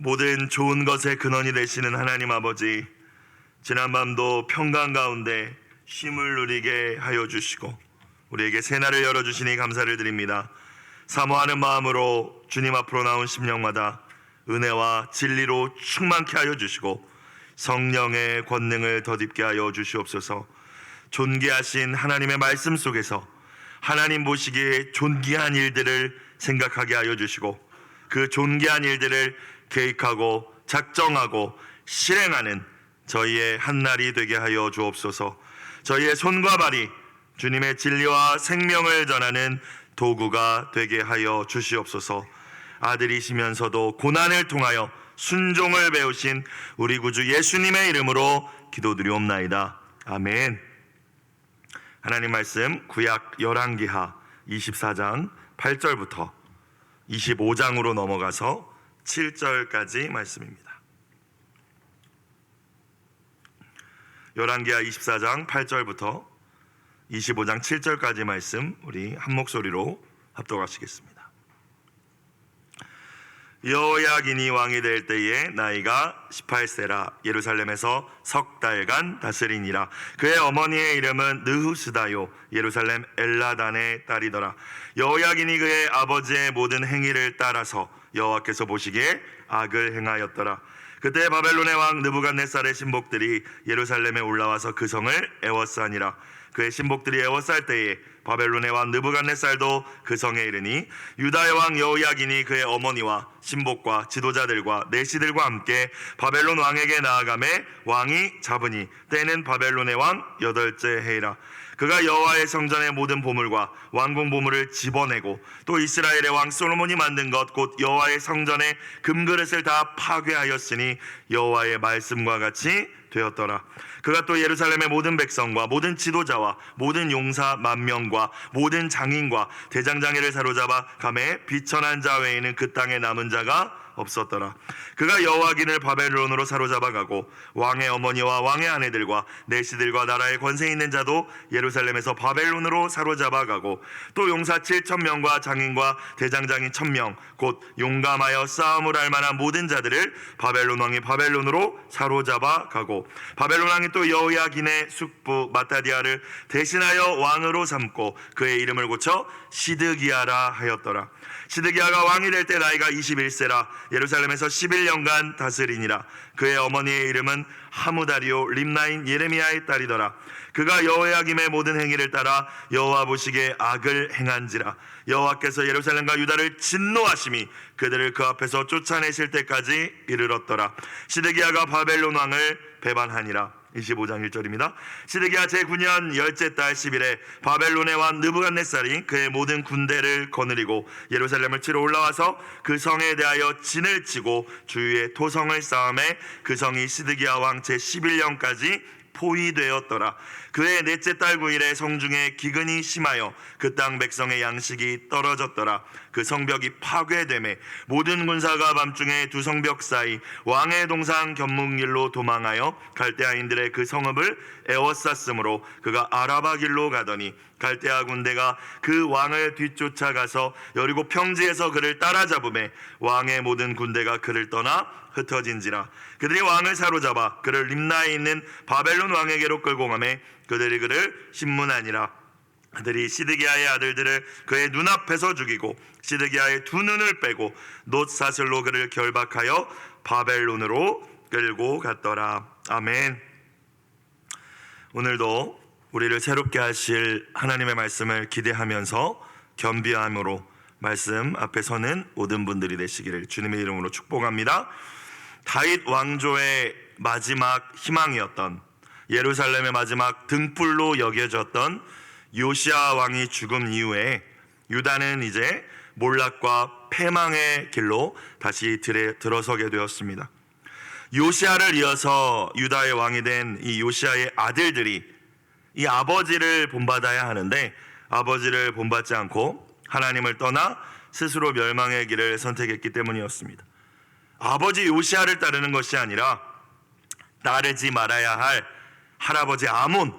모든 좋은 것의 근원이 되시는 하나님 아버지, 지난밤도 평강 가운데 쉼을 누리게 하여 주시고 우리에게 새날을 열어주시니 감사를 드립니다. 사모하는 마음으로 주님 앞으로 나온 심령마다 은혜와 진리로 충만케 하여 주시고 성령의 권능을 덧입게 하여 주시옵소서. 존귀하신 하나님의 말씀 속에서 하나님 보시기에 존귀한 일들을 생각하게 하여 주시고 그 존귀한 일들을 계획하고 작정하고 실행하는 저희의 한날이 되게 하여 주옵소서. 저희의 손과 발이 주님의 진리와 생명을 전하는 도구가 되게 하여 주시옵소서. 아들이시면서도 고난을 통하여 순종을 배우신 우리 구주 예수님의 이름으로 기도드리옵나이다. 아멘. 하나님 말씀 구약 열왕기하 24장 8절부터 25장으로 넘어가서 7절까지 말씀입니다. 열왕기하 24장 8절부터 25장 7절까지 말씀 우리 한 목소리로 합독하시겠습니다. 여호야긴이 왕이 될 때에 나이가 18세라. 예루살렘에서 석 달간 다스리니라. 그의 어머니의 이름은 느후스다요 예루살렘 엘라단의 딸이더라. 여호야긴이 그의 아버지의 모든 행위를 따라서 여호와께서 보시기에 악을 행하였더라. 그때 바벨론의 왕 느부갓네살의 신복들이 예루살렘에 올라와서 그 성을 애워싸니라. 그의 신복들이 애워쌀 때에 바벨론의 왕 느부갓네살도 그 성에 이르니 유다의 왕 여호야긴이 그의 어머니와 신복과 지도자들과 내시들과 함께 바벨론 왕에게 나아가매 왕이 잡으니 때는 바벨론의 왕 8째 해이라. 그가 여호와의 성전의 모든 보물과 왕궁 보물을 집어내고 또 이스라엘의 왕 솔로몬이 만든 것 곧 여호와의 성전의 금그릇을 다 파괴하였으니 여호와의 말씀과 같이 되었더라. 그가 또 예루살렘의 모든 백성과 모든 지도자와 모든 용사 10,000명과 모든 장인과 대장장이를 사로잡아 감에 비천한 자 외에는 그 땅에 남은 자가 없었더라. 그가 여호야긴을 바벨론으로 사로잡아 가고 왕의 어머니와 왕의 아내들과 내시들과 나라의 권세 있는 자도 예루살렘에서 바벨론으로 사로잡아 가고 또 용사 7,000명과 장인과 대장장이 1,000명 곧 용감하여 싸움을 할 만한 모든 자들을 바벨론 왕이 바벨론으로 사로잡아 가고 바벨론 왕이 또 여호야긴의 숙부 마따디아를 대신하여 왕으로 삼고 그의 이름을 고쳐 시드기야라 하였더라. 시드기야가 왕이 될 때 나이가 21세라. 예루살렘에서 11년간 다스리니라. 그의 어머니의 이름은 하무다리오 림나인 예레미야의 딸이더라. 그가 여호야김의 모든 행위를 따라 여호와 보시기에 악을 행한지라. 여호와께서 예루살렘과 유다를 진노하심이 그들을 그 앞에서 쫓아내실 때까지 이르렀더라. 시드기야가 바벨론 왕을 배반하니라. 25장 1절입니다. 시드기야 제9년 10째 달 10일에 바벨론의 왕 느부갓네살이 그의 모든 군대를 거느리고 예루살렘을 치러 올라와서 그 성에 대하여 진을 치고 주위에 토성을 쌓음에 그 성이 시드기야 왕 제11년까지 포위되었더라. 그의 넷째 달 9일에 성중에 기근이 심하여 그 땅 백성의 양식이 떨어졌더라. 그 성벽이 파괴되매 모든 군사가 밤중에 두 성벽 사이 왕의 동상 견문길로 도망하여 갈대아인들의 그 성읍을 에워쌌으므로 그가 아라바 길로 가더니 갈대아 군대가 그 왕을 뒤쫓아가서 여리고 평지에서 그를 따라잡으매 왕의 모든 군대가 그를 떠나 흩어진지라. 그들이 왕을 사로잡아 그를 림나에 있는 바벨론 왕에게로 끌고 가매 그들이 그를 신문하니라. 그들이 시드기야의 아들들을 그의 눈앞에서 죽이고 시드기야의 두 눈을 빼고 놋사슬로 그를 결박하여 바벨론으로 끌고 갔더라. 아멘. 오늘도 우리를 새롭게 하실 하나님의 말씀을 기대하면서 겸비함으로 말씀 앞에 서는 모든 분들이 되시기를 주님의 이름으로 축복합니다. 다윗 왕조의 마지막 희망이었던 예루살렘의 마지막 등불로 여겨졌던 요시야 왕이 죽음 이후에 유다는 이제 몰락과 패망의 길로 다시 들어서게 되었습니다. 요시야를 이어서 유다의 왕이 된 이 요시야의 아들들이 이 아버지를 본받아야 하는데 아버지를 본받지 않고 하나님을 떠나 스스로 멸망의 길을 선택했기 때문이었습니다. 아버지 요시야를 따르는 것이 아니라 따르지 말아야 할 할아버지 아몬,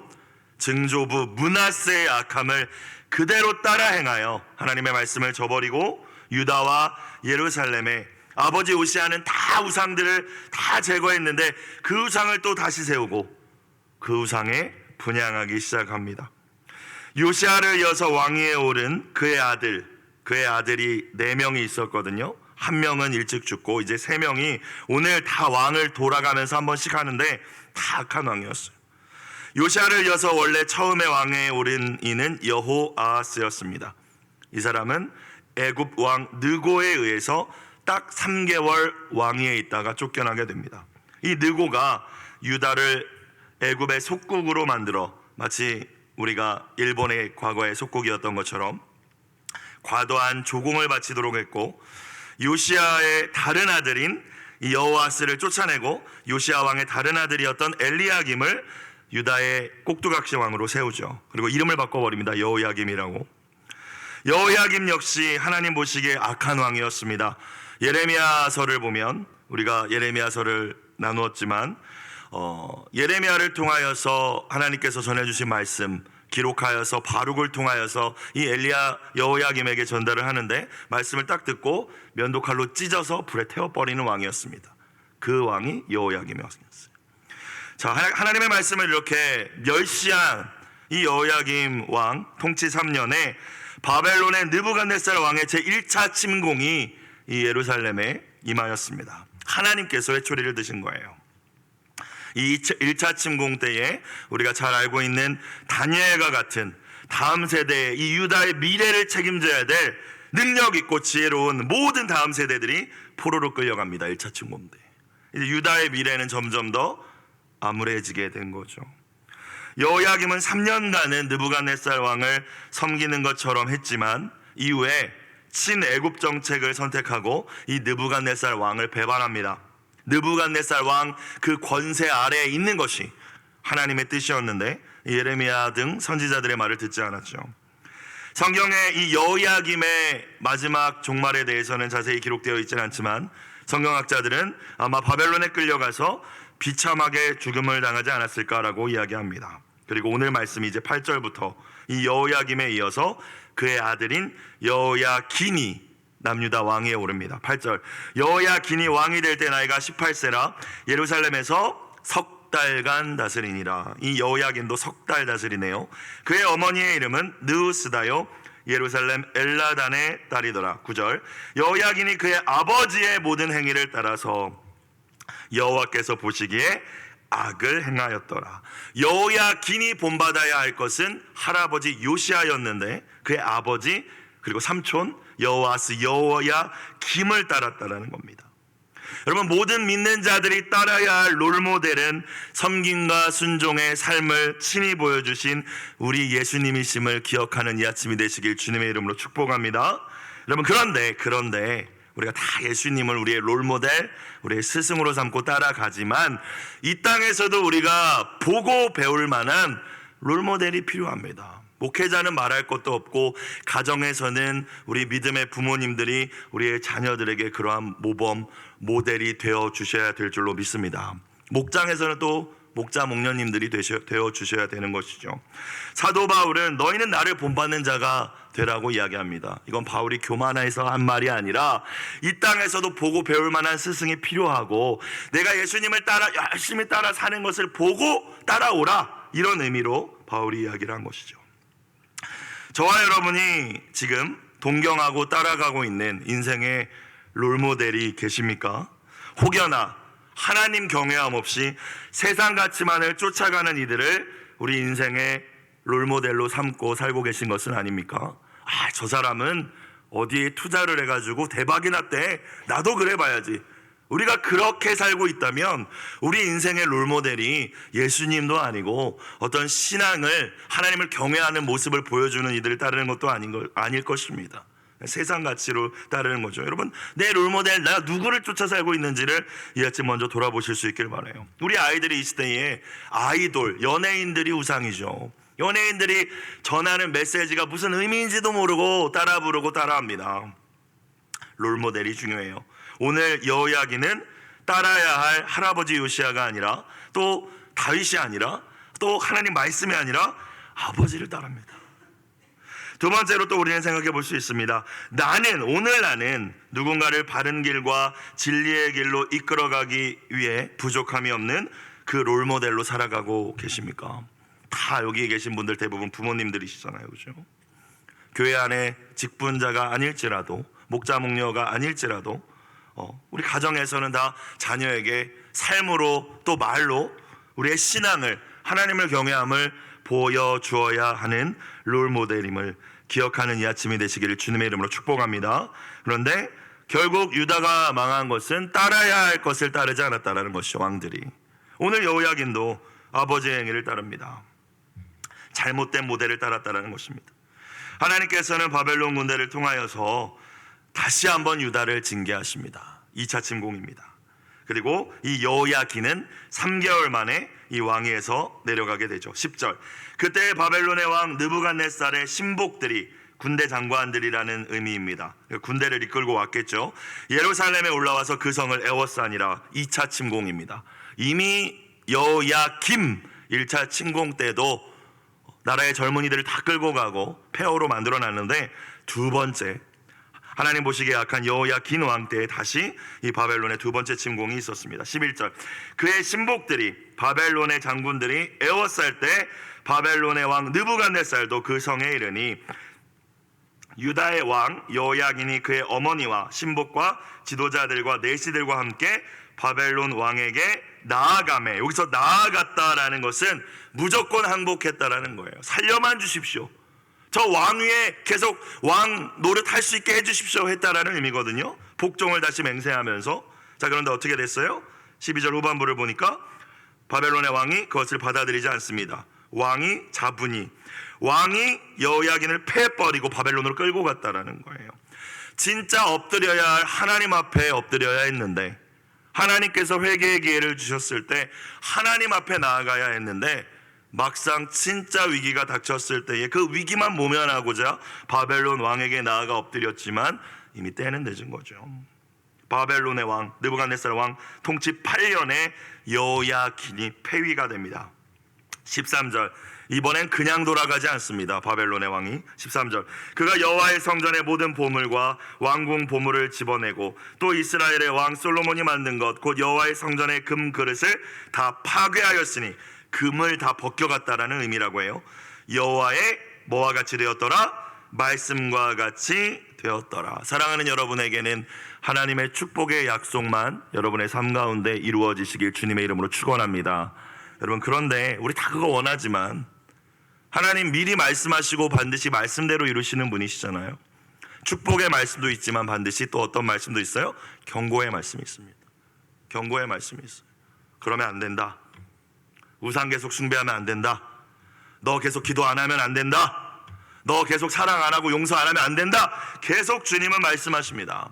증조부 므낫세의 악함을 그대로 따라 행하여 하나님의 말씀을 저버리고 유다와 예루살렘에 아버지 요시야는 다 우상들을 다 제거했는데 그 우상을 또 다시 세우고 그 우상에 분향하기 시작합니다. 요시야를 이어서 왕위에 오른 그의 아들이 4명이 있었거든요. 한 명은 일찍 죽고 이제 3명이 오늘 다 왕을 돌아가면서 한 번씩 하는데 다 악한 왕이었어요. 요시야를 이어서 원래 처음에 왕에 오른 이는 여호아하스였습니다. 이 사람은 애굽 왕 느고에 의해서 딱 3개월 왕위에 있다가 쫓겨나게 됩니다. 이 느고가 유다를 애굽의 속국으로 만들어 마치 우리가 일본의 과거의 속국이었던 것처럼 과도한 조공을 바치도록 했고, 요시야의 다른 아들인 여호아스를 쫓아내고 요시야 왕의 다른 아들이었던 엘리야김을 유다의 꼭두각시 왕으로 세우죠. 그리고 이름을 바꿔버립니다. 여호야김이라고. 여호야김 역시 하나님 보시기에 악한 왕이었습니다. 예레미야서를 보면, 우리가 예레미야서를 나누었지만 예레미야를 통하여서 하나님께서 전해주신 말씀 기록하여서 바룩을 통하여서 이 여호야김에게 전달을 하는데, 말씀을 딱 듣고 면도칼로 찢어서 불에 태워버리는 왕이었습니다. 그 왕이 여호야김이었어요. 자, 하나님의 말씀을 이렇게 멸시한 이 여호야김 왕 통치 3년에 바벨론의 느부갓네살 왕의 제1차 침공이 이 예루살렘에 임하였습니다. 하나님께서 회초리를 드신 거예요. 이 1차 침공 때에 우리가 잘 알고 있는 다니엘과 같은 다음 세대의 이 유다의 미래를 책임져야 될 능력 있고 지혜로운 모든 다음 세대들이 포로로 끌려갑니다. 1차 침공 때 이제 유다의 미래는 점점 더 암울해지게 된 거죠. 여호야김은 3년간은 느부갓네살 왕을 섬기는 것처럼 했지만 이후에 친애굽 정책을 선택하고 이 느부갓네살 왕을 배반합니다. 느부갓네살 왕 그 권세 아래에 있는 것이 하나님의 뜻이었는데 예레미야 등 선지자들의 말을 듣지 않았죠. 성경에 이 여호야김의 마지막 종말에 대해서는 자세히 기록되어 있지는 않지만 성경학자들은 아마 바벨론에 끌려가서 비참하게 죽음을 당하지 않았을까라고 이야기합니다. 그리고 오늘 말씀이 이제 8절부터 이 여호야김에 이어서 그의 아들인 여호야긴이 남유다 왕위에 오릅니다. 8절, 여호야긴이 왕이 될 때 나이가 18세라 예루살렘에서 석 달간 다스리니라. 이 여호야긴도 석 달 다스리네요. 그의 어머니의 이름은 느우스다요 예루살렘 엘라단의 딸이더라. 9절, 여호야긴이 그의 아버지의 모든 행위를 따라서 여호와께서 보시기에 악을 행하였더라. 여호야긴이 본받아야 할 것은 할아버지 요시야였는데 그의 아버지 그리고 삼촌 여호아스 여호야김을 따랐다라는 겁니다. 여러분, 모든 믿는 자들이 따라야 할 롤모델은 섬김과 순종의 삶을 친히 보여주신 우리 예수님이심을 기억하는 이 아침이 되시길 주님의 이름으로 축복합니다. 여러분, 그런데 우리가 다 예수님을 우리의 롤모델, 우리의 스승으로 삼고 따라가지만 이 땅에서도 우리가 보고 배울 만한 롤모델이 필요합니다. 목회자는 말할 것도 없고 가정에서는 우리 믿음의 부모님들이 우리의 자녀들에게 그러한 모범, 모델이 되어 주셔야 될 줄로 믿습니다. 목장에서는 또 목자 목녀님들이 되어 주셔야 되는 것이죠. 사도 바울은 너희는 나를 본받는 자가 되라고 이야기합니다. 이건 바울이 교만해서 한 말이 아니라 이 땅에서도 보고 배울 만한 스승이 필요하고 내가 예수님을 열심히 따라 사는 것을 보고 따라오라, 이런 의미로 바울이 이야기를 한 것이죠. 저와 여러분이 지금 동경하고 따라가고 있는 인생의 롤모델이 계십니까? 혹여나 하나님 경외함 없이 세상 가치만을 쫓아가는 이들을 우리 인생의 롤모델로 삼고 살고 계신 것은 아닙니까? 저 사람은 어디에 투자를 해가지고 대박이 났대, 나도 그래 봐야지. 우리가 그렇게 살고 있다면 우리 인생의 롤모델이 예수님도 아니고 어떤 신앙을, 하나님을 경외하는 모습을 보여주는 이들을 따르는 것도 아닐 것입니다. 세상 가치로 따르는 거죠. 여러분, 내 롤모델, 내가 누구를 쫓아 살고 있는지를 이 아침 먼저 돌아보실 수 있길 바라요. 우리 아이들이 이 시대에 아이돌, 연예인들이 우상이죠. 연예인들이 전하는 메시지가 무슨 의미인지도 모르고 따라 부르고 따라합니다. 롤모델이 중요해요. 오늘 여호야긴은 따라야 할 할아버지 요시야가 아니라, 또 다윗이 아니라, 또 하나님 말씀이 아니라 아버지를 따릅니다. 두 번째로 또 우리는 생각해 볼 수 있습니다. 오늘 나는 누군가를 바른 길과 진리의 길로 이끌어가기 위해 부족함이 없는 그 롤모델로 살아가고 계십니까? 다 여기 계신 분들 대부분 부모님들이시잖아요, 그죠? 교회 안에 직분자가 아닐지라도, 목자 목녀가 아닐지라도 우리 가정에서는 다 자녀에게 삶으로 또 말로 우리의 신앙을, 하나님을 경외함을 보여주어야 하는 롤모델임을 기억하는 이 아침이 되시기를 주님의 이름으로 축복합니다. 그런데 결국 유다가 망한 것은 따라야 할 것을 따르지 않았다라는 것이죠. 왕들이. 오늘 여호야긴도 아버지의 행위를 따릅니다. 잘못된 모델을 따랐다라는 것입니다. 하나님께서는 바벨론 군대를 통하여서 다시 한번 유다를 징계하십니다. 2차 침공입니다. 그리고 이 여호야긴은 3개월 만에 이 왕위에서 내려가게 되죠. 10절, 그때 바벨론의 왕 느부갓네살의 신복들이, 군대 장관들이라는 의미입니다. 군대를 이끌고 왔겠죠. 예루살렘에 올라와서 그 성을 에워싸니라. 2차 침공입니다. 이미 여호야김 1차 침공 때도 나라의 젊은이들을 다 끌고 가고 폐허로 만들어놨는데, 두 번째 하나님 보시기에 약한 여호야긴 왕 때에 다시 이 바벨론의 두 번째 침공이 있었습니다. 11절, 그의 신복들이, 바벨론의 장군들이 에워쌀 때 바벨론의 왕 느부갓네살도 그 성에 이르니 유다의 왕 여호야긴이 그의 어머니와 신복과 지도자들과 내시들과 함께 바벨론 왕에게 나아가매. 여기서 나아갔다라는 것은 무조건 항복했다라는 거예요. 살려만 주십시오, 저 왕위에 계속 왕 노릇할 수 있게 해주십시오 했다라는 의미거든요. 복종을 다시 맹세하면서. 자, 그런데 어떻게 됐어요? 12절 후반부를 보니까 바벨론의 왕이 그것을 받아들이지 않습니다. 왕이 자분히, 왕이 여호야긴을 패버리고 바벨론으로 끌고 갔다라는 거예요. 진짜 엎드려야 할 하나님 앞에 엎드려야 했는데, 하나님께서 회개의 기회를 주셨을 때 하나님 앞에 나아가야 했는데, 막상 진짜 위기가 닥쳤을 때에 그 위기만 모면하고자 바벨론 왕에게 나아가 엎드렸지만 이미 때는 늦은 거죠. 바벨론의 왕 느부갓네살 왕 통치 8년에 여호야긴이 폐위가 됩니다. 13절, 이번엔 그냥 돌아가지 않습니다. 바벨론의 왕이 13절, 그가 여호와의 성전의 모든 보물과 왕궁 보물을 집어내고 또 이스라엘의 왕 솔로몬이 만든 것 곧 여호와의 성전의 금 그릇을 다 파괴하였으니, 금을 다 벗겨갔다라는 의미라고 해요. 여호와의 뭐와 같이 되었더라? 말씀과 같이 되었더라. 사랑하는 여러분에게는 하나님의 축복의 약속만 여러분의 삶 가운데 이루어지시길 주님의 이름으로 축원합니다. 여러분, 그런데 우리 다 그거 원하지만 하나님 미리 말씀하시고 반드시 말씀대로 이루시는 분이시잖아요. 축복의 말씀도 있지만 반드시 또 어떤 말씀도 있어요? 경고의 말씀이 있습니다. 경고의 말씀이 있어요. 그러면 안 된다. 우상 계속 숭배하면 안 된다. 너 계속 기도 안 하면 안 된다. 너 계속 사랑 안 하고 용서 안 하면 안 된다. 계속 주님은 말씀하십니다.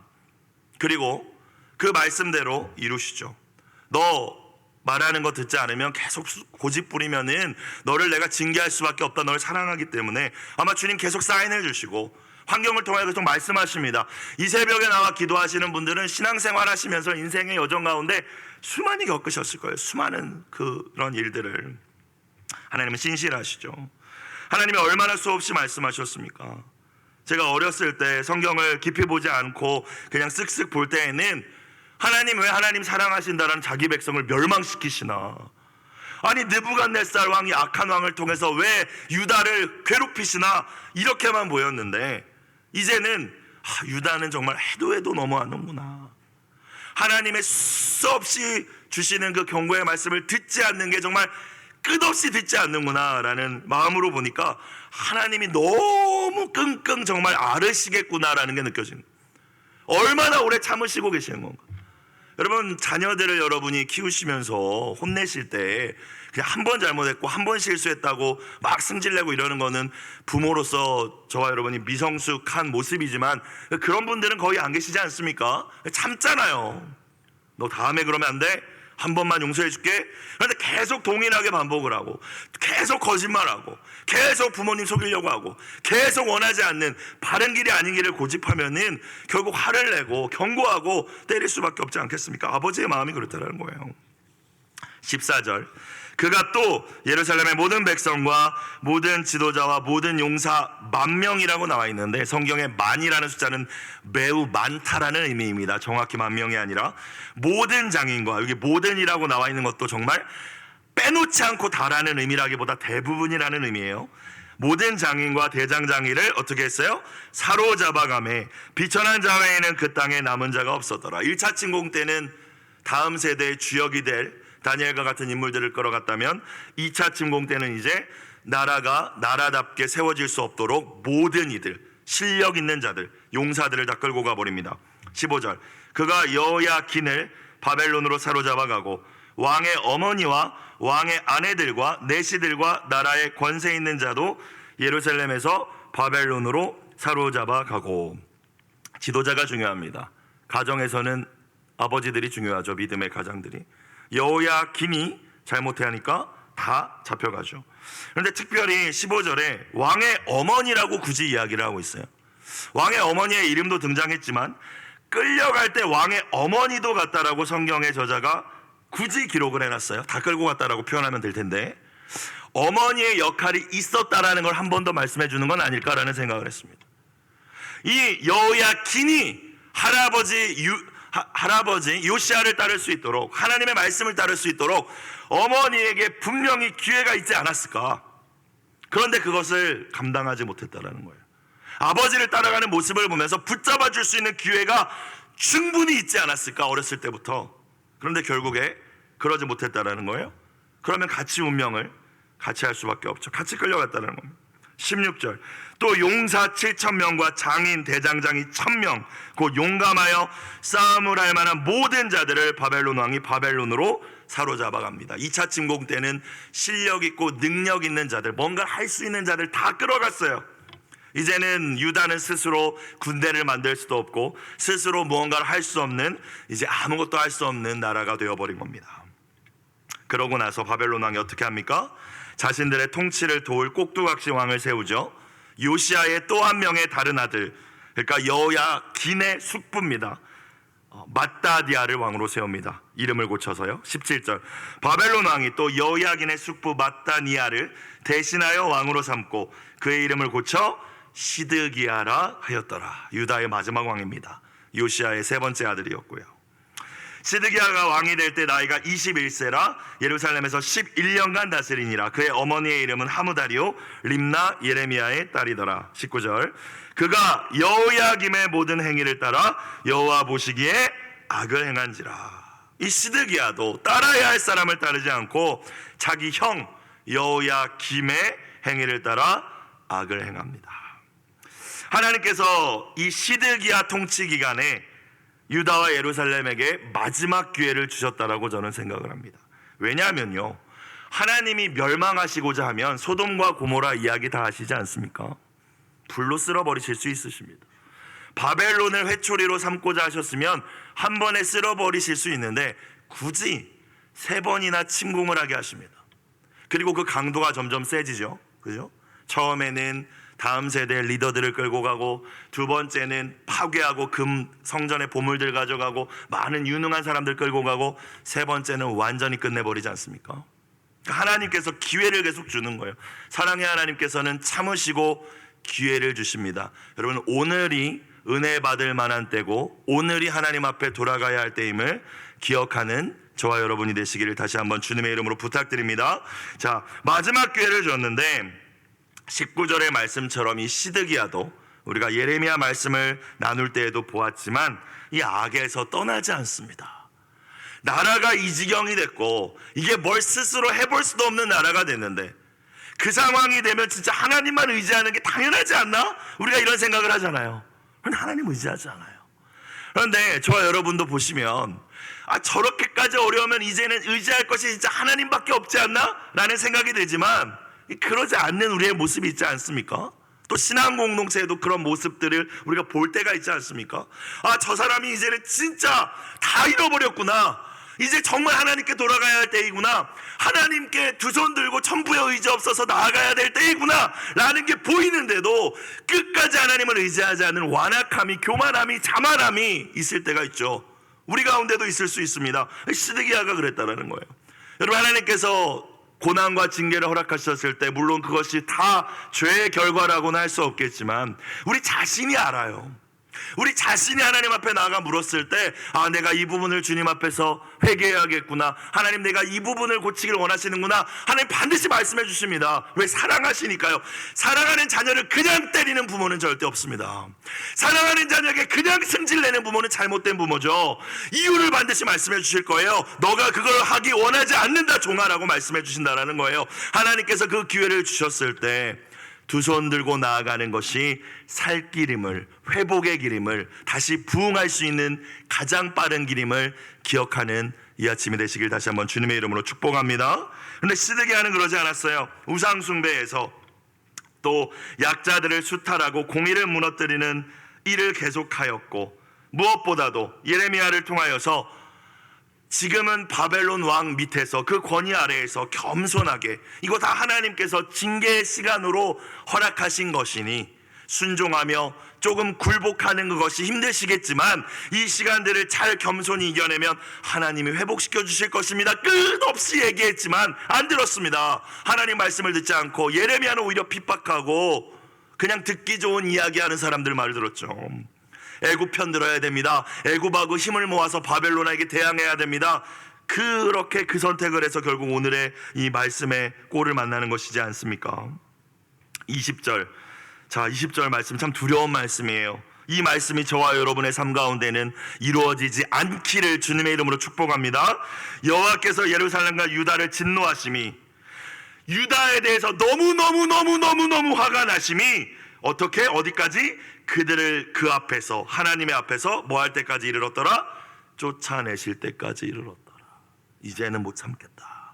그리고 그 말씀대로 이루시죠. 너 말하는 거 듣지 않으면 계속 고집 부리면은 너를 내가 징계할 수밖에 없다. 너를 사랑하기 때문에 아마 주님 계속 사인을 주시고 환경을 통해 계속 말씀하십니다. 이 새벽에 나와 기도하시는 분들은 신앙생활 하시면서 인생의 여정 가운데 수많이 겪으셨을 거예요. 수많은 그런 일들을. 하나님은 신실하시죠. 하나님이 얼마나 수없이 말씀하셨습니까? 제가 어렸을 때 성경을 깊이 보지 않고 그냥 쓱쓱 볼 때에는 하나님, 왜 하나님 사랑하신다라는 자기 백성을 멸망시키시나, 아니 느부갓네살 왕이 악한 왕을 통해서 왜 유다를 괴롭히시나, 이렇게만 보였는데 이제는 유다는 정말 해도 너무하는구나. 하나님의 수없이 주시는 그 경고의 말씀을 듣지 않는 게 정말 끝없이 듣지 않는구나 라는 마음으로 보니까 하나님이 너무 끙끙 정말 앓으시겠구나라는 게 느껴집니다. 얼마나 오래 참으시고 계시는 건가. 여러분, 자녀들을 여러분이 키우시면서 혼내실 때 그냥 한 번 잘못했고 한 번 실수했다고 막 승질내고 이러는 거는 부모로서 저와 여러분이 미성숙한 모습이지만 그런 분들은 거의 안 계시지 않습니까? 참잖아요. 너 다음에 그러면 안 돼? 한 번만 용서해 줄게. 그런데 계속 동일하게 반복을 하고 계속 거짓말하고 계속 부모님 속이려고 하고 계속 원하지 않는 바른 길이 아닌 길을 고집하면은 결국 화를 내고 경고하고 때릴 수밖에 없지 않겠습니까? 아버지의 마음이 그렇다는 거예요. 14절 그가 또 예루살렘의 모든 백성과 모든 지도자와 모든 용사 10,000명이라고 나와 있는데 성경에 만이라는 숫자는 매우 많다라는 의미입니다. 정확히 10,000명이 아니라 모든 장인과, 여기 모든이라고 나와 있는 것도 정말 빼놓지 않고 다라는 의미라기보다 대부분이라는 의미예요. 모든 장인과 대장장이를 어떻게 했어요? 사로잡아가매 비천한 자 외에는 그 땅에 남은 자가 없었더라. 1차 침공 때는 다음 세대의 주역이 될 다니엘과 같은 인물들을 끌어갔다면 2차 침공 때는 이제 나라가 나라답게 세워질 수 없도록 모든 이들, 실력 있는 자들, 용사들을 다 끌고 가버립니다. 15절 그가 여호야긴을 바벨론으로 사로잡아가고 왕의 어머니와 왕의 아내들과 내시들과 나라의 권세 있는 자도 예루살렘에서 바벨론으로 사로잡아가고. 지도자가 중요합니다. 가정에서는 아버지들이 중요하죠. 믿음의 가장들이. 여호야긴이 잘못하니까 다 잡혀가죠. 그런데 특별히 15절에 왕의 어머니라고 굳이 이야기를 하고 있어요. 왕의 어머니의 이름도 등장했지만 끌려갈 때 왕의 어머니도 갔다라고 성경의 저자가 굳이 기록을 해놨어요. 다 끌고 갔다라고 표현하면 될 텐데 어머니의 역할이 있었다라는 걸 한 번 더 말씀해 주는 건 아닐까라는 생각을 했습니다. 이 여호야긴이 할아버지 요시야를 따를 수 있도록, 하나님의 말씀을 따를 수 있도록 어머니에게 분명히 기회가 있지 않았을까? 그런데 그것을 감당하지 못했다라는 거예요. 아버지를 따라가는 모습을 보면서 붙잡아 줄 수 있는 기회가 충분히 있지 않았을까? 어렸을 때부터. 그런데 결국에 그러지 못했다라는 거예요. 그러면 같이 운명을 같이 할 수밖에 없죠. 같이 끌려갔다는 겁니다. 16절 또 용사 7,000명과 장인 대장장이 1,000명 곧 용감하여 싸움을 할 만한 모든 자들을 바벨론 왕이 바벨론으로 사로잡아갑니다. 2차 침공 때는 실력 있고 능력 있는 자들, 뭔가 할 수 있는 자들 다 끌어갔어요. 이제는 유다는 스스로 군대를 만들 수도 없고 스스로 무언가를 할 수 없는, 이제 아무것도 할 수 없는 나라가 되어버린 겁니다. 그러고 나서 바벨론 왕이 어떻게 합니까? 자신들의 통치를 도울 꼭두각시 왕을 세우죠. 요시야의 또 한 명의 다른 아들, 그러니까 여호야긴의 숙부입니다. 마따디아를 왕으로 세웁니다. 이름을 고쳐서요. 17절 바벨론 왕이 또 여호야긴의 숙부 마따니아를 대신하여 왕으로 삼고 그의 이름을 고쳐 시드기야라 하였더라. 유다의 마지막 왕입니다. 요시야의 세 번째 아들이었고요. 시드기야가 왕이 될 때 나이가 21세라 예루살렘에서 11년간 다스리니라. 그의 어머니의 이름은 하무다리오 림나 예레미야의 딸이더라. 19절 그가 여호야김의 모든 행위를 따라 여호와 보시기에 악을 행한지라. 이 시드기야도 따라야 할 사람을 따르지 않고 자기 형 여호야김의 행위를 따라 악을 행합니다. 하나님께서 이 시드기야 통치 기간에 유다와 예루살렘에게 마지막 기회를 주셨다라고 저는 생각을 합니다. 왜냐하면요, 하나님이 멸망하시고자 하면 소돔과 고모라 이야기 다 아시지 않습니까? 불로 쓸어버리실 수 있으십니다. 바벨론을 회초리로 삼고자 하셨으면 한 번에 쓸어버리실 수 있는데 굳이 3번이나 침공을 하게 하십니다. 그리고 그 강도가 점점 세지죠. 그죠? 처음에는 다음 세대의 리더들을 끌고 가고, 두 번째는 파괴하고 금 성전의 보물들 가져가고 많은 유능한 사람들 끌고 가고, 세 번째는 완전히 끝내버리지 않습니까? 하나님께서 기회를 계속 주는 거예요. 사랑의 하나님께서는 참으시고 기회를 주십니다. 여러분, 오늘이 은혜 받을 만한 때고 오늘이 하나님 앞에 돌아가야 할 때임을 기억하는 저와 여러분이 되시기를 다시 한번 주님의 이름으로 부탁드립니다. 자, 마지막 기회를 줬는데 19절의 말씀처럼 이 시드기야도 우리가 예레미야 말씀을 나눌 때에도 보았지만 이 악에서 떠나지 않습니다. 나라가 이 지경이 됐고 이게 뭘 스스로 해볼 수도 없는 나라가 됐는데 그 상황이 되면 진짜 하나님만 의지하는 게 당연하지 않나? 우리가 이런 생각을 하잖아요. 그런데 하나님 의지하지 않아요. 그런데 저와 여러분도 보시면 저렇게까지 어려우면 이제는 의지할 것이 진짜 하나님밖에 없지 않나? 라는 생각이 들지만 그러지 않는 우리의 모습이 있지 않습니까? 또 신앙 공동체에도 그런 모습들을 우리가 볼 때가 있지 않습니까? 저 사람이 이제는 진짜 다 잃어버렸구나. 이제 정말 하나님께 돌아가야 할 때이구나. 하나님께 두 손 들고 천부의 의지 없어서 나아가야 될 때이구나 라는 게 보이는데도 끝까지 하나님을 의지하지 않는 완악함이, 교만함이, 자만함이 있을 때가 있죠. 우리 가운데도 있을 수 있습니다. 시드기야가 그랬다라는 거예요. 여러분, 하나님께서 고난과 징계를 허락하셨을 때 물론 그것이 다 죄의 결과라고는 할 수 없겠지만 우리 자신이 알아요. 우리 자신이 하나님 앞에 나아가 물었을 때, 아, 내가 이 부분을 주님 앞에서 회개해야겠구나, 하나님 내가 이 부분을 고치기를 원하시는구나, 하나님 반드시 말씀해 주십니다. 왜? 사랑하시니까요. 사랑하는 자녀를 그냥 때리는 부모는 절대 없습니다. 사랑하는 자녀에게 그냥 승질내는 부모는 잘못된 부모죠. 이유를 반드시 말씀해 주실 거예요. 너가 그걸 하기 원하지 않는다 종아라고 말씀해 주신다라는 거예요. 하나님께서 그 기회를 주셨을 때 두 손 들고 나아가는 것이 살 길임을, 회복의 길임을, 다시 부흥할 수 있는 가장 빠른 길임을 기억하는 이 아침이 되시길 다시 한번 주님의 이름으로 축복합니다. 그런데 시드기야는 그러지 않았어요. 우상 숭배에서 또 약자들을 수탈하고 공의를 무너뜨리는 일을 계속하였고, 무엇보다도 예레미야를 통하여서 지금은 바벨론 왕 밑에서 그 권위 아래에서 겸손하게, 이거 다 하나님께서 징계의 시간으로 허락하신 것이니 순종하며 조금 굴복하는 그것이 힘드시겠지만 이 시간들을 잘 겸손히 이겨내면 하나님이 회복시켜 주실 것입니다. 끝없이 얘기했지만 안 들었습니다. 하나님 말씀을 듣지 않고 예레미야는 오히려 핍박하고 그냥 듣기 좋은 이야기하는 사람들 말을 들었죠. 애굽 편 들어야 됩니다. 애굽하고 힘을 모아서 바벨론에게 대항해야 됩니다. 그렇게 그 선택을 해서 결국 오늘의 이 말씀의 꼴을 만나는 것이지 않습니까? 20절, 자, 20절 말씀 참 두려운 말씀이에요. 이 말씀이 저와 여러분의 삶 가운데는 이루어지지 않기를 주님의 이름으로 축복합니다. 여호와께서 예루살렘과 유다를 진노하심이, 유다에 대해서 너무 화가 나심이 어떻게, 어디까지? 그들을 그 앞에서, 하나님의 앞에서 뭐 할 때까지 이르렀더라? 쫓아내실 때까지 이르렀더라. 이제는 못 참겠다.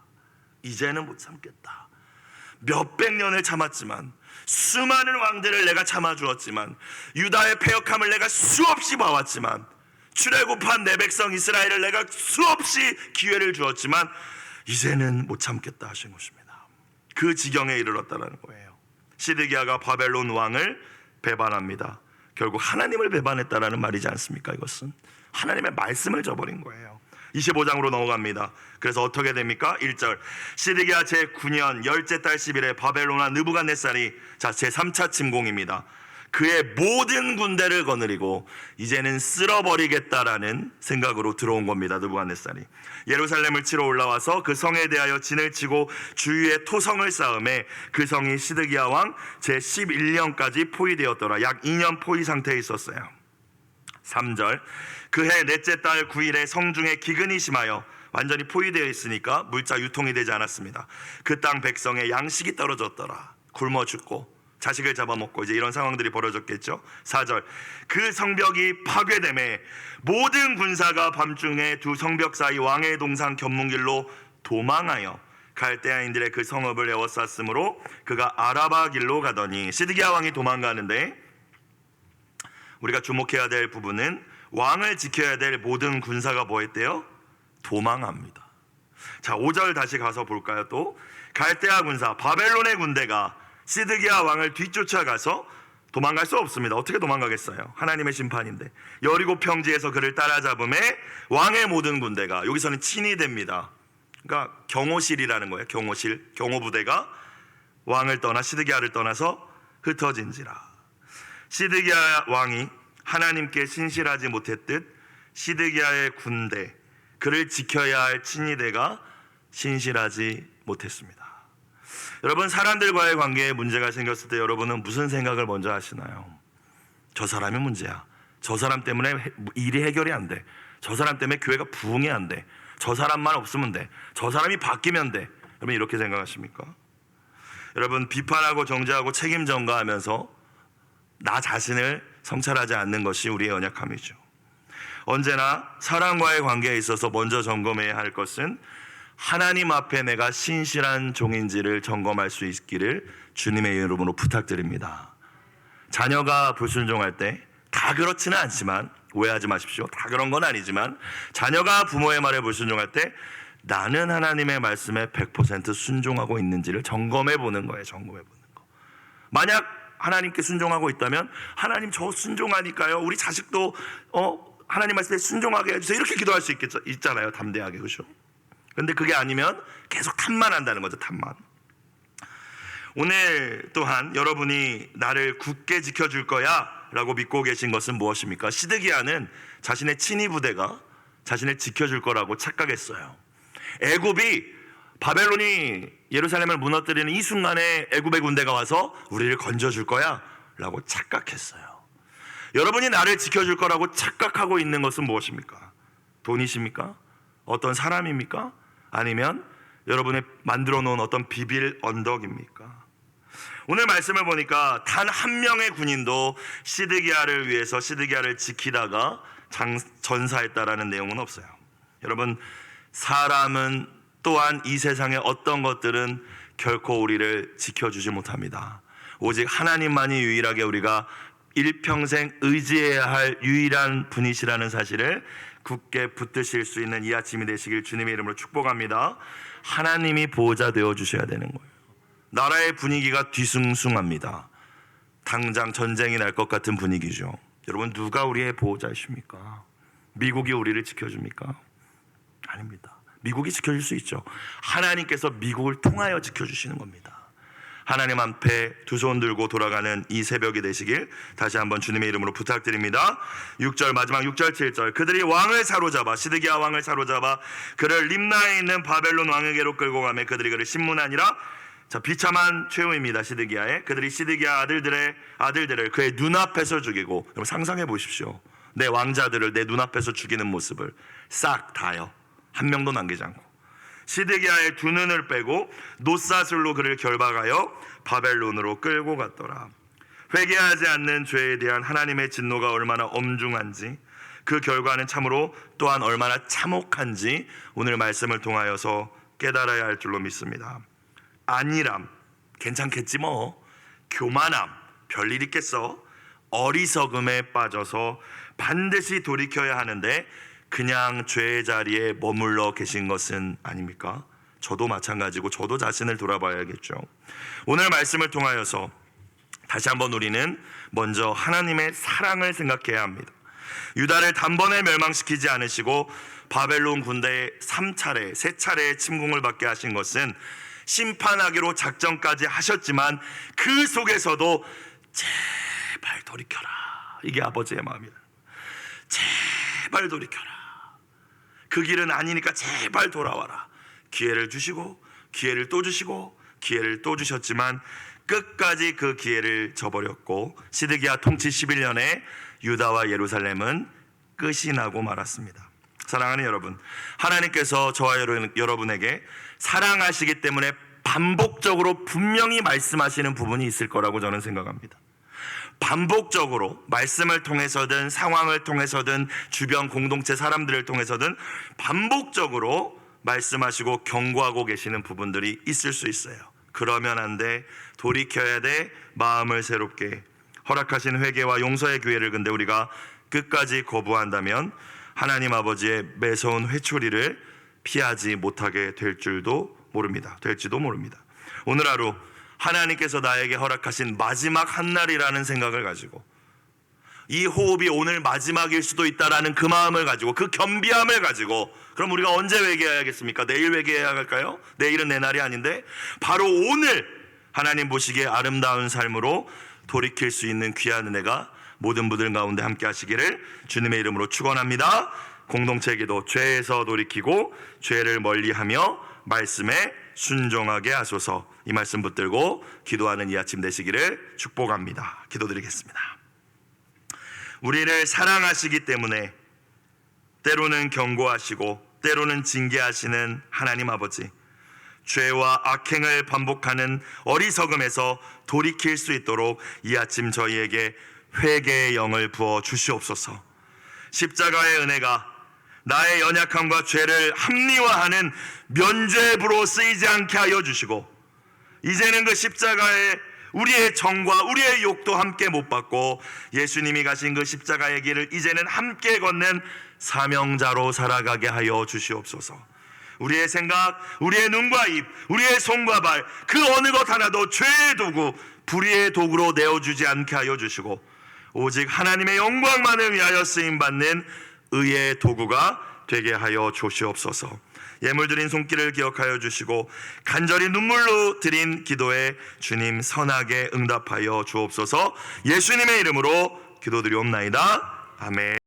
이제는 못 참겠다. 몇백 년을 참았지만, 수많은 왕들을 내가 참아주었지만, 유다의 패역함을 내가 수없이 봐왔지만, 출애굽한 내 백성 이스라엘을 내가 수없이 기회를 주었지만 이제는 못 참겠다 하신 것입니다. 그 지경에 이르렀다는 거예요. 시드기야가 바벨론 왕을 배반합니다. 결국 하나님을 배반했다라는 말이지 않습니까? 이것은 하나님의 말씀을 저버린 거예요. 25장으로 넘어갑니다. 그래서 어떻게 됩니까? 1절, 시드기야 제9년 열째 달 10일에 바벨론 왕 느부갓네살이, 자, 제3차 침공입니다. 그의 모든 군대를 거느리고 이제는 쓸어버리겠다라는 생각으로 들어온 겁니다. 느부갓네살이 예루살렘을 치러 올라와서 그 성에 대하여 진을 치고 주위에 토성을 쌓음에 그 성이 시드기야 왕 제11년까지 포위되었더라. 약 2년 포위 상태에 있었어요. 3절, 그해 넷째 달 9일에 성중에 기근이 심하여, 완전히 포위되어 있으니까 물자 유통이 되지 않았습니다. 그 땅 백성의 양식이 떨어졌더라. 굶어 죽고 자식을 잡아먹고 이제 이런 상황들이 벌어졌겠죠. 4절, 그 성벽이 파괴됨에 모든 군사가 밤중에 두 성벽 사이 왕의 동산 견문길로 도망하여 갈대아인들의 그 성읍을 에워쌌으므로 그가 아라바 길로 가더니, 시드기야 왕이 도망가는데 우리가 주목해야 될 부분은 왕을 지켜야 될 모든 군사가 뭐 했대요? 도망합니다. 자, 5절 다시 가서 볼까요? 또 갈대아 군사, 바벨론의 군대가 시드기야 왕을 뒤쫓아가서, 도망갈 수 없습니다. 어떻게 도망가겠어요? 하나님의 심판인데. 여리고 평지에서 그를 따라잡음에 왕의 모든 군대가, 여기서는 친이 됩니다. 그러니까 경호실이라는 거예요. 경호실, 경호부대가 왕을 떠나, 시드기야를 떠나서 흩어진지라. 시드기야 왕이 하나님께 신실하지 못했듯 시드기야의 군대, 그를 지켜야 할 친위대가 신실하지 못했습니다. 여러분, 사람들과의 관계에 문제가 생겼을 때 여러분은 무슨 생각을 먼저 하시나요? 저 사람이 문제야. 저 사람 때문에 일이 해결이 안 돼. 저 사람 때문에 교회가 부흥이 안 돼. 저 사람만 없으면 돼. 저 사람이 바뀌면 돼. 여러분, 이렇게 생각하십니까? 여러분, 비판하고 정죄하고 책임 전가하면서 나 자신을 성찰하지 않는 것이 우리의 연약함이죠. 언제나 사람과의 관계에 있어서 먼저 점검해야 할 것은 하나님 앞에 내가 신실한 종인지를 점검할 수 있기를 주님의 이름으로 부탁드립니다. 자녀가 불순종할 때, 다 그렇지는 않지만 오해하지 마십시오. 다 그런 건 아니지만 자녀가 부모의 말에 불순종할 때 나는 하나님의 말씀에 100% 순종하고 있는지를 점검해 보는 거예요. 점검해 보는 거. 만약 하나님께 순종하고 있다면, 하나님 저 순종하니까요, 우리 자식도 하나님 말씀에 순종하게 해주세요, 이렇게 기도할 수 있잖아요. 담대하게. 그렇죠? 그런데 그게 아니면 계속 탓만 한다는 거죠. 탓만. 오늘 또한 여러분이 나를 굳게 지켜줄 거야 라고 믿고 계신 것은 무엇입니까? 시드기야는 자신의 친위 부대가 자신을 지켜줄 거라고 착각했어요. 애굽이, 바벨론이 예루살렘을 무너뜨리는 이 순간에 애굽의 군대가 와서 우리를 건져줄 거야 라고 착각했어요. 여러분이 나를 지켜줄 거라고 착각하고 있는 것은 무엇입니까? 돈이십니까? 어떤 사람입니까? 아니면 여러분의 만들어 놓은 어떤 비빌 언덕입니까? 오늘 말씀을 보니까 단 한 명의 군인도 시드기야를 위해서 시드기야를 지키다가 전사했다라는 내용은 없어요. 여러분, 사람은 또한 이 세상의 어떤 것들은 결코 우리를 지켜주지 못합니다. 오직 하나님만이 유일하게 우리가 일평생 의지해야 할 유일한 분이시라는 사실을 굳게 붙드실 수 있는 이 아침이 되시길 주님의 이름으로 축복합니다. 하나님이 보호자 되어주셔야 되는 거예요. 나라의 분위기가 뒤숭숭합니다. 당장 전쟁이 날 것 같은 분위기죠. 여러분, 누가 우리의 보호자이십니까? 미국이 우리를 지켜줍니까? 아닙니다. 미국이 지켜줄 수 있죠. 하나님께서 미국을 통하여 지켜주시는 겁니다. 하나님 앞에 두 손 들고 돌아가는 이 새벽이 되시길 다시 한번 주님의 이름으로 부탁드립니다. 6절, 마지막 6절 7절. 그들이 왕을 사로잡아, 시드기야 왕을 사로잡아 그를 림나에 있는 바벨론 왕에게로 끌고 가매 그들이 그를 신문하니라. 자, 비참한 최후입니다. 시드기야의. 그들이 시드기야 아들들을 그의 눈앞에서 죽이고, 여러분 상상해 보십시오. 내 왕자들을 내 눈앞에서 죽이는 모습을 싹 다요. 한 명도 남기지 않고. 시드기야의 두 눈을 빼고 놋사슬로 그를 결박하여 바벨론으로 끌고 갔더라. 회개하지 않는 죄에 대한 하나님의 진노가 얼마나 엄중한지, 그 결과는 참으로 또한 얼마나 참혹한지 오늘 말씀을 통하여서 깨달아야 할 줄로 믿습니다. 안일함, 괜찮겠지 뭐. 교만함, 별일 있겠어. 어리석음에 빠져서 반드시 돌이켜야 하는데 그냥 죄의 자리에 머물러 계신 것은 아닙니까? 저도 마찬가지고 저도 자신을 돌아봐야겠죠. 오늘 말씀을 통하여서 다시 한번 우리는 먼저 하나님의 사랑을 생각해야 합니다. 유다를 단번에 멸망시키지 않으시고 바벨론 군대에 3차례의 침공을 받게 하신 것은 심판하기로 작정까지 하셨지만 그 속에서도 제발 돌이켜라, 이게 아버지의 마음이다. 제발 돌이켜라. 그 길은 아니니까 제발 돌아와라. 기회를 주시고 기회를 또 주시고 기회를 또 주셨지만 끝까지 그 기회를 저버렸고 시드기야 통치 11년에 유다와 예루살렘은 끝이 나고 말았습니다. 사랑하는 여러분, 하나님께서 저와 여러분에게 사랑하시기 때문에 반복적으로 분명히 말씀하시는 부분이 있을 거라고 저는 생각합니다. 반복적으로 말씀을 통해서든 상황을 통해서든 주변 공동체 사람들을 통해서든 반복적으로 말씀하시고 경고하고 계시는 부분들이 있을 수 있어요. 그러면 안 돼. 돌이켜야 돼. 마음을 새롭게 허락하신 회개와 용서의 기회를 근데 우리가 끝까지 거부한다면 하나님 아버지의 매서운 회초리를 피하지 못하게 될지도 모릅니다. 오늘 하루 하나님께서 나에게 허락하신 마지막 한 날이라는 생각을 가지고, 이 호흡이 오늘 마지막일 수도 있다라는 그 마음을 가지고, 그 겸비함을 가지고, 그럼 우리가 언제 회개해야겠습니까? 내일 회개해야 할까요? 내일은 내 날이 아닌데 바로 오늘 하나님 보시기에 아름다운 삶으로 돌이킬 수 있는 귀한 은혜가 모든 분들 가운데 함께 하시기를 주님의 이름으로 축원합니다. 공동체 기도, 죄에서 돌이키고 죄를 멀리하며 말씀에 순종하게 하소서. 이 말씀 붙들고 기도하는 이 아침 되시기를 축복합니다. 기도드리겠습니다. 우리를 사랑하시기 때문에 때로는 경고하시고 때로는 징계하시는 하나님 아버지, 죄와 악행을 반복하는 어리석음에서 돌이킬 수 있도록 이 아침 저희에게 회개의 영을 부어 주시옵소서. 십자가의 은혜가 나의 연약함과 죄를 합리화하는 면죄부로 쓰이지 않게 하여 주시고, 이제는 그 십자가에 우리의 정과 우리의 욕도 함께 못 받고 예수님이 가신 그 십자가의 길을 이제는 함께 걷는 사명자로 살아가게 하여 주시옵소서. 우리의 생각, 우리의 눈과 입, 우리의 손과 발, 그 어느 것 하나도 죄의 도구, 불의의 도구로 내어주지 않게 하여 주시고 오직 하나님의 영광만을 위하여 쓰임받는 의의 도구가 되게 하여 주시옵소서. 예물 드린 손길을 기억하여 주시고 간절히 눈물로 드린 기도에 주님 선하게 응답하여 주옵소서. 예수님의 이름으로 기도드리옵나이다. 아멘.